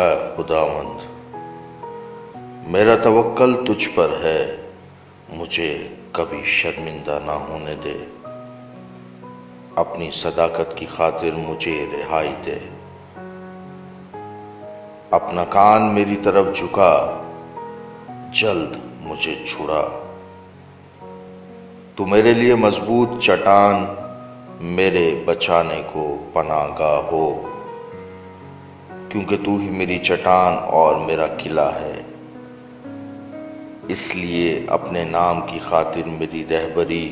اے خداوند، میرا توکل تجھ پر ہے، مجھے کبھی شرمندہ نہ ہونے دے، اپنی صداقت کی خاطر مجھے رہائی دے، اپنا کان میری طرف جھکا، جلد مجھے چھڑا، تو میرے لیے مضبوط چٹان، میرے بچانے کو پناہ گاہ ہو، کیونکہ تو ہی میری چٹان اور میرا قلعہ ہے، اس لیے اپنے نام کی خاطر میری رہبری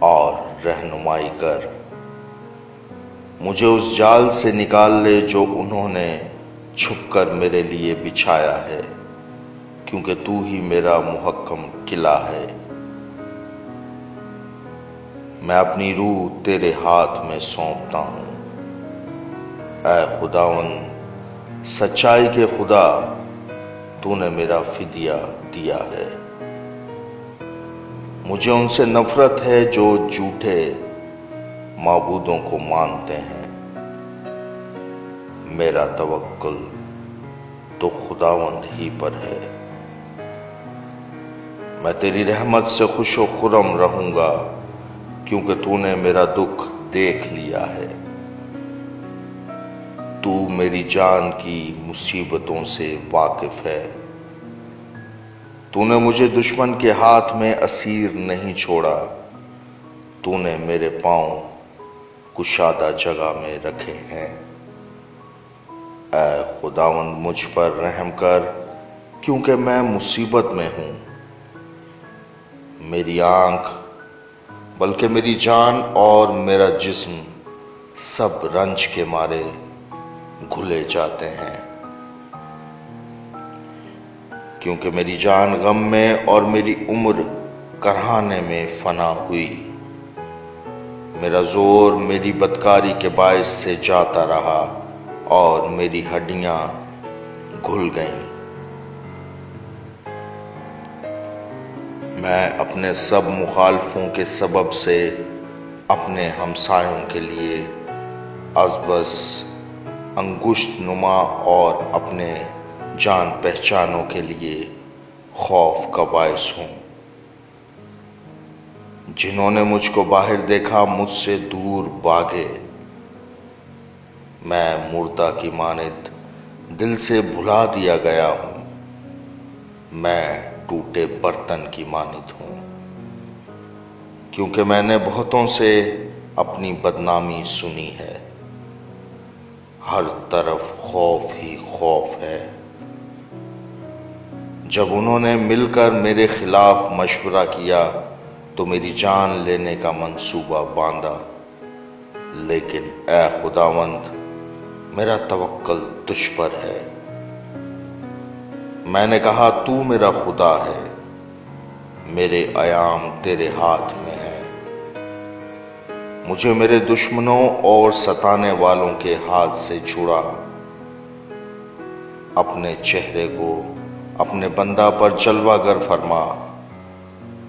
اور رہنمائی کر، مجھے اس جال سے نکال لے جو انہوں نے چھپ کر میرے لیے بچھایا ہے، کیونکہ تو ہی میرا محکم قلعہ ہے، میں اپنی روح تیرے ہاتھ میں سونپتا ہوں۔ اے خداوند سچائی کے خدا، تو نے میرا فدیہ دیا ہے، مجھے ان سے نفرت ہے جو جھوٹے معبودوں کو مانتے ہیں، میرا توکل تو خداوند ہی پر ہے، میں تیری رحمت سے خوش و خرم رہوں گا، کیونکہ تو نے میرا دکھ دیکھ لیا ہے، تو میری جان کی مصیبتوں سے واقف ہے، تو نے مجھے دشمن کے ہاتھ میں اسیر نہیں چھوڑا، تو نے میرے پاؤں کشادہ جگہ میں رکھے ہیں۔ اے خداوند مجھ پر رحم کر، کیونکہ میں مصیبت میں ہوں، میری آنکھ بلکہ میری جان اور میرا جسم سب رنج کے مارے گھلے جاتے ہیں، کیونکہ میری جان غم میں اور میری عمر کرہانے میں فنا ہوئی، میرا زور میری بدکاری کے باعث سے جاتا رہا اور میری ہڈیاں گھل گئیں، میں اپنے سب مخالفوں کے سبب سے اپنے ہمسایوں کے لیے ازبس انگشت نما اور اپنے جان پہچانوں کے لیے خوف کا باعث ہوں، جنہوں نے مجھ کو باہر دیکھا مجھ سے دور بھاگے، میں مردہ کی مانند دل سے بھلا دیا گیا ہوں، میں ٹوٹے برتن کی مانند ہوں، کیونکہ میں نے بہتوں سے اپنی بدنامی سنی ہے، ہر طرف خوف ہی خوف ہے، جب انہوں نے مل کر میرے خلاف مشورہ کیا تو میری جان لینے کا منصوبہ باندھا، لیکن اے خداوند میرا توکل تجھ پر ہے، میں نے کہا تو میرا خدا ہے، میرے ایام تیرے ہاتھ میں ہے، مجھے میرے دشمنوں اور ستانے والوں کے ہاتھ سے چھڑا، اپنے چہرے کو اپنے بندہ پر جلوہ گر فرما،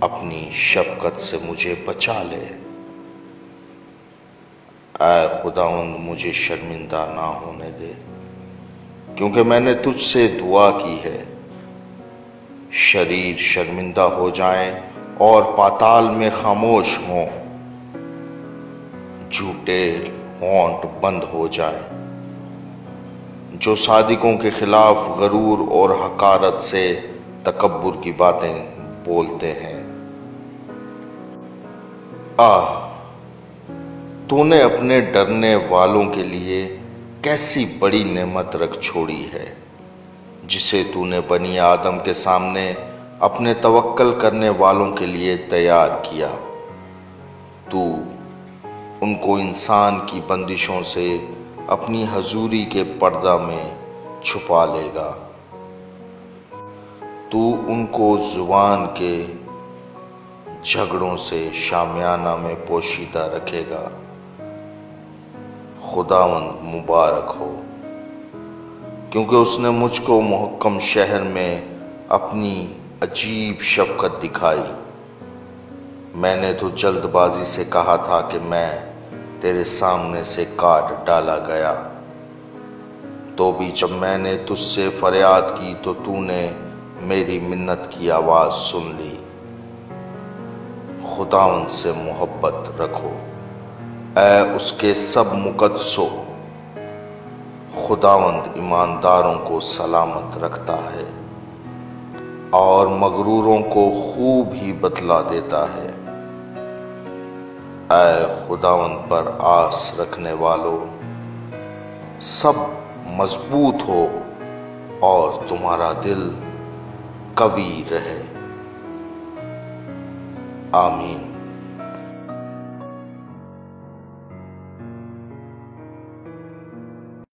اپنی شفقت سے مجھے بچا لے، اے خداوند مجھے شرمندہ نہ ہونے دے، کیونکہ میں نے تجھ سے دعا کی ہے، شریر شرمندہ ہو جائیں اور پاتال میں خاموش ہوں، جھوٹے ہونٹ بند ہو جائیں، جو صادقوں کے خلاف غرور اور حقارت سے تکبر کی باتیں بولتے ہیں۔ تو نے اپنے ڈرنے والوں کے لیے کیسی بڑی نعمت رکھ چھوڑی ہے، جسے تو نے بنی آدم کے سامنے اپنے توکل کرنے والوں کے لیے تیار کیا، تو ان کو انسان کی بندشوں سے اپنی حضوری کے پردہ میں چھپا لے گا، تو ان کو زبان کے جھگڑوں سے شامیانہ میں پوشیدہ رکھے گا۔ خداوند مبارک ہو، کیونکہ اس نے مجھ کو محکم شہر میں اپنی عجیب شفقت دکھائی، میں نے تو جلد بازی سے کہا تھا کہ میں تیرے سامنے سے کاٹ ڈالا گیا، تو بھی جب میں نے تجھ سے فریاد کی تو تو نے میری منت کی آواز سن لی۔ خداوند سے محبت رکھو اے اس کے سب مقدسو، خداوند ایمانداروں کو سلامت رکھتا ہے اور مغروروں کو خوب ہی بدلہ دیتا ہے۔ اے خداوند پر آس رکھنے والو، سب مضبوط ہو اور تمہارا دل قوی رہے۔ آمین۔